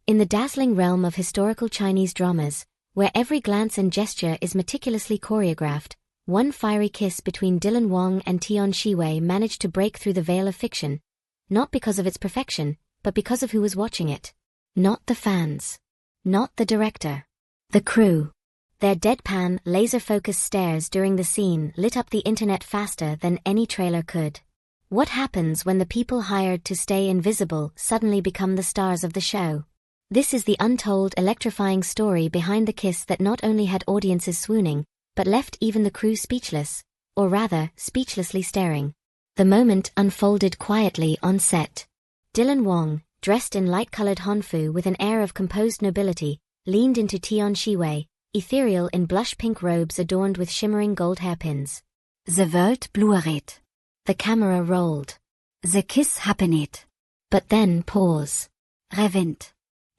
In the dazzling realm of historical Chinese dramas, where every glance and gesture is meticulously choreographed, one fiery kiss between Dylan Wang and Tian Xiwei managed to break through the veil of fiction, not because of its perfection, but because of who was watching it. Not the fans. Not the director. The crew. Their deadpan, laser-focused stares during the scene lit up the internet faster than any trailer could. What happens when the people hired to stay invisible suddenly become the stars of the show? This is the untold, electrifying story behind the kiss that not only had audiences swooning, but left even the crew speechless, or rather, speechlessly staring. The moment unfolded quietly on set. Dylan Wang, dressed in light-colored hanfu with an air of composed nobility, leaned into Tian Xiwei, ethereal in blush-pink robes adorned with shimmering gold hairpins. "The world bluered." The camera rolled. "The kiss happened." But then pause. "Rewind."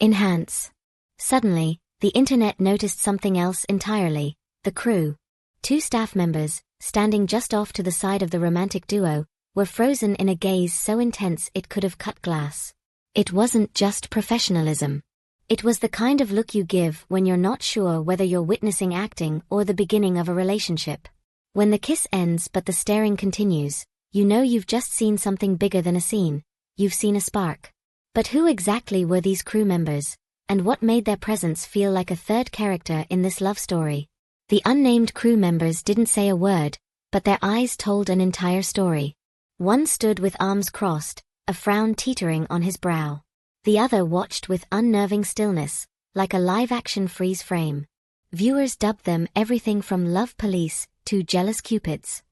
Enhance. Suddenly, the internet noticed something else entirely. The crew. Two staff members, standing just off to the side of the romantic duo, were frozen in a gaze so intense it could have cut glass. It wasn't just professionalism. It was the kind of look you give when you're not sure whether you're witnessing acting or the beginning of a relationship. When the kiss ends but the staring continues, you know you've just seen something bigger than a scene. You've seen a spark. But who exactly were these crew members, and what made their presence feel like a third character in this love story? The unnamed crew members didn't say a word, but their eyes told an entire story. One stood with arms crossed, a frown teetering on his brow. The other watched with unnerving stillness, like a live-action freeze frame. Viewers dubbed them everything from love police to jealous cupids.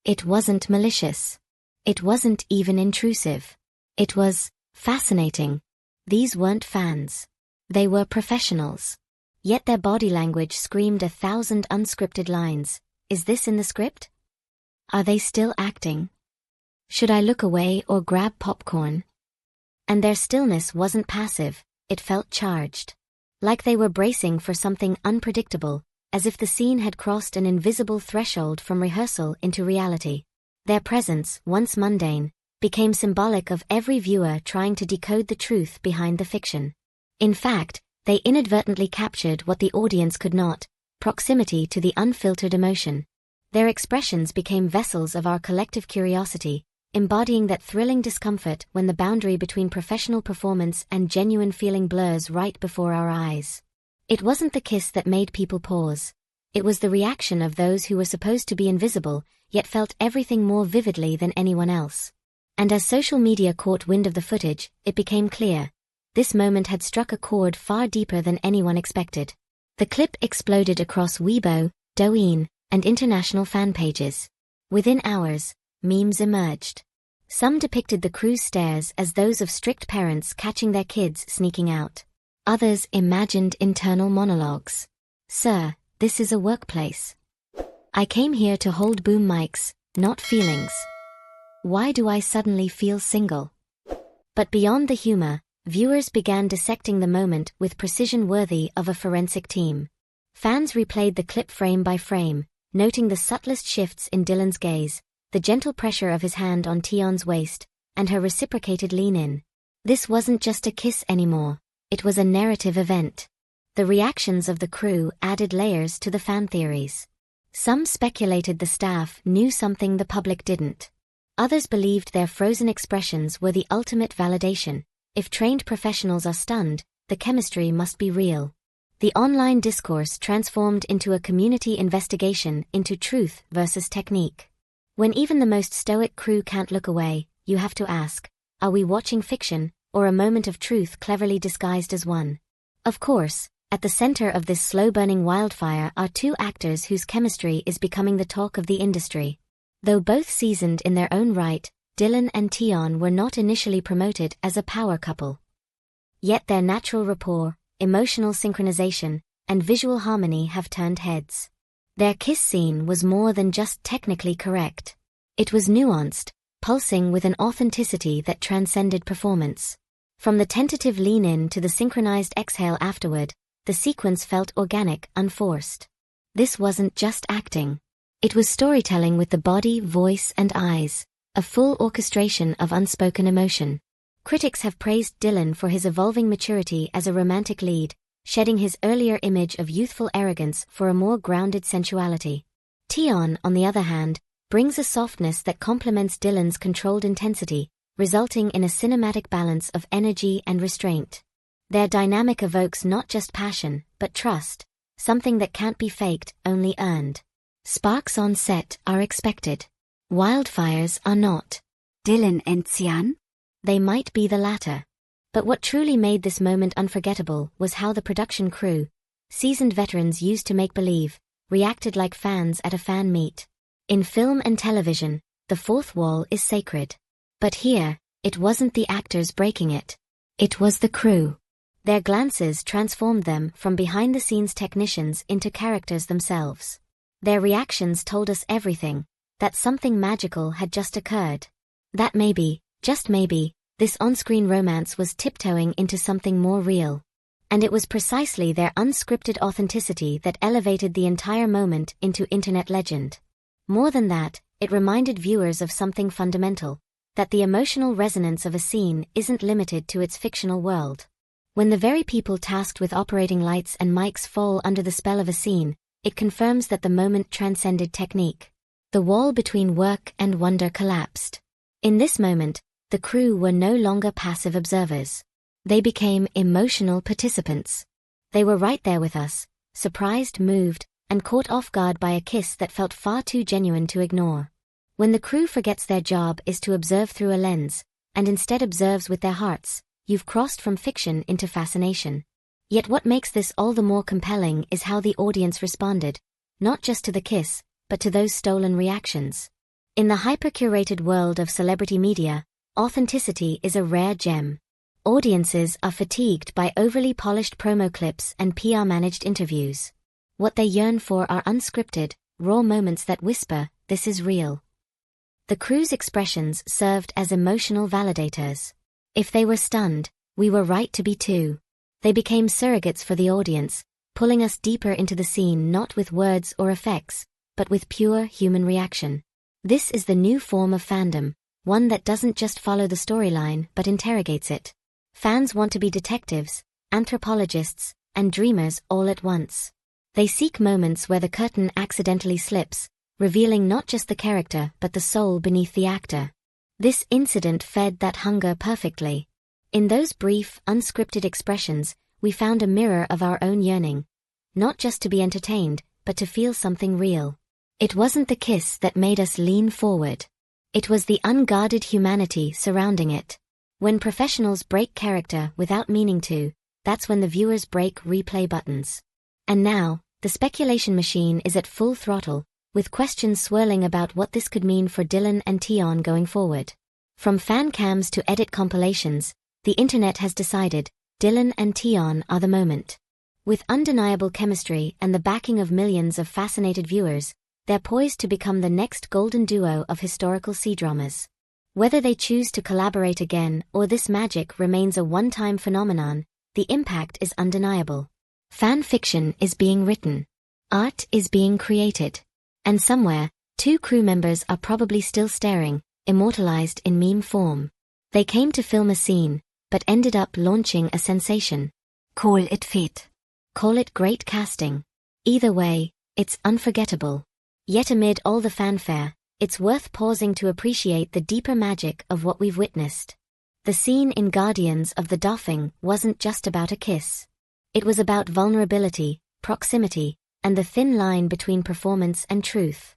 It wasn't malicious. It wasn't even intrusive. It was fascinating. These weren't fans. They were professionals. Yet their body language screamed 1,000 unscripted lines. Is this in the script? Are they still acting? Should I look away or grab popcorn? And their stillness wasn't passive, it felt charged. Like they were bracing for something unpredictable, as if the scene had crossed an invisible threshold from rehearsal into reality. Their presence, once mundane, became symbolic of every viewer trying to decode the truth behind the fiction. In fact, they inadvertently captured what the audience could not: proximity to the unfiltered emotion. Their expressions became vessels of our collective curiosity, embodying that thrilling discomfort when the boundary between professional performance and genuine feeling blurs right before our eyes. It wasn't the kiss that made people pause. It was the reaction of those who were supposed to be invisible, yet felt everything more vividly than anyone else. And as social media caught wind of the footage, it became clear. This moment had struck a chord far deeper than anyone expected. The clip exploded across Weibo, Douyin, and international fan pages. Within hours, memes emerged. Some depicted the crew's stares as those of strict parents catching their kids sneaking out. Others imagined internal monologues. "Sir, this is a workplace. I came here to hold boom mics, not feelings. Why do I suddenly feel single?" But beyond the humor, viewers began dissecting the moment with precision worthy of a forensic team. Fans replayed the clip frame by frame, noting the subtlest shifts in Dylan's gaze, the gentle pressure of his hand on Tian's waist, and her reciprocated lean-in. This wasn't just a kiss anymore, it was a narrative event. The reactions of the crew added layers to the fan theories. Some speculated the staff knew something the public didn't. Others believed their frozen expressions were the ultimate validation. If trained professionals are stunned, the chemistry must be real. The online discourse transformed into a community investigation into truth versus technique. When even the most stoic crew can't look away, you have to ask, are we watching fiction, or a moment of truth cleverly disguised as one? Of course, at the center of this slow-burning wildfire are two actors whose chemistry is becoming the talk of the industry. Though both seasoned in their own right, Dylan and Tian were not initially promoted as a power couple. Yet their natural rapport, emotional synchronization, and visual harmony have turned heads. Their kiss scene was more than just technically correct. It was nuanced, pulsing with an authenticity that transcended performance. From the tentative lean-in to the synchronized exhale afterward, the sequence felt organic, unforced. This wasn't just acting. It was storytelling with the body, voice, and eyes, a full orchestration of unspoken emotion. Critics have praised Dylan for his evolving maturity as a romantic lead, shedding his earlier image of youthful arrogance for a more grounded sensuality. Tian, on the other hand, brings a softness that complements Dylan's controlled intensity, resulting in a cinematic balance of energy and restraint. Their dynamic evokes not just passion, but trust, something that can't be faked, only earned. Sparks on set are expected. Wildfires are not. Dylan and Tian? They might be the latter. But what truly made this moment unforgettable was how the production crew, seasoned veterans used to make believe, reacted like fans at a fan meet. In film and television, the fourth wall is sacred. But here, it wasn't the actors breaking it. It was the crew. Their glances transformed them from behind-the-scenes technicians into characters themselves. Their reactions told us everything, that something magical had just occurred. That maybe, just maybe, this on-screen romance was tiptoeing into something more real. And it was precisely their unscripted authenticity that elevated the entire moment into internet legend. More than that, it reminded viewers of something fundamental, that the emotional resonance of a scene isn't limited to its fictional world. When the very people tasked with operating lights and mics fall under the spell of a scene, it confirms that the moment transcended technique. The wall between work and wonder collapsed. In this moment, the crew were no longer passive observers. They became emotional participants. They were right there with us, surprised, moved, and caught off guard by a kiss that felt far too genuine to ignore. When the crew forgets their job is to observe through a lens, and instead observes with their hearts, you've crossed from fiction into fascination. Yet what makes this all the more compelling is how the audience responded, not just to the kiss, but to those stolen reactions. In the hyper-curated world of celebrity media, authenticity is a rare gem. Audiences are fatigued by overly polished promo clips and PR-managed interviews. What they yearn for are unscripted, raw moments that whisper, "This is real." The crew's expressions served as emotional validators. If they were stunned, we were right to be too. They became surrogates for the audience, pulling us deeper into the scene not with words or effects, but with pure human reaction. This is the new form of fandom, one that doesn't just follow the storyline but interrogates it. Fans want to be detectives, anthropologists, and dreamers all at once. They seek moments where the curtain accidentally slips, revealing not just the character but the soul beneath the actor. This incident fed that hunger perfectly. In those brief, unscripted expressions, we found a mirror of our own yearning. Not just to be entertained, but to feel something real. It wasn't the kiss that made us lean forward. It was the unguarded humanity surrounding it. When professionals break character without meaning to, that's when the viewers break replay buttons. And now, the speculation machine is at full throttle, with questions swirling about what this could mean for Dylan and Tian going forward. From fan cams to edit compilations, the internet has decided, Dylan and Tian are the moment. With undeniable chemistry and the backing of millions of fascinated viewers, they're poised to become the next golden duo of historical C-dramas. Whether they choose to collaborate again or this magic remains a one-time phenomenon, the impact is undeniable. Fan fiction is being written. Art is being created. And somewhere, two crew members are probably still staring, immortalized in meme form. They came to film a scene, but ended up launching a sensation. Call it fate. Call it great casting. Either way, it's unforgettable. Yet amid all the fanfare, it's worth pausing to appreciate the deeper magic of what we've witnessed. The scene in Guardians of the Dafeng wasn't just about a kiss. It was about vulnerability, proximity, and the thin line between performance and truth.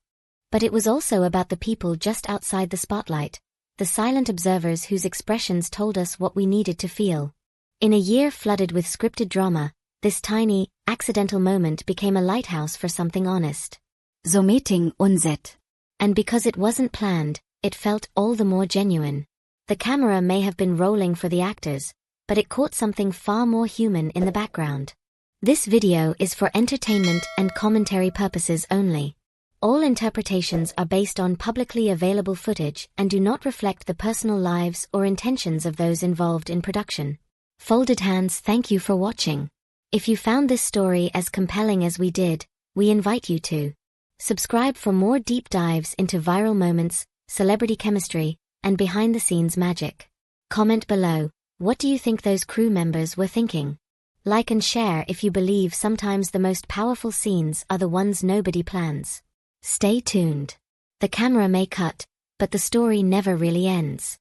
But it was also about the people just outside the spotlight, the silent observers whose expressions told us what we needed to feel. In a year flooded with scripted drama, this tiny, accidental moment became a lighthouse for something honest. Something unset. And because it wasn't planned, it felt all the more genuine. The camera may have been rolling for the actors, but it caught something far more human in the background. This video is for entertainment and commentary purposes only. All interpretations are based on publicly available footage and do not reflect the personal lives or intentions of those involved in production. Folded hands, thank you for watching. If you found this story as compelling as we did, we invite you to subscribe for more deep dives into viral moments, celebrity chemistry, and behind-the-scenes magic. Comment below, what do you think those crew members were thinking? Like and share if you believe sometimes the most powerful scenes are the ones nobody plans. Stay tuned. The camera may cut, but the story never really ends.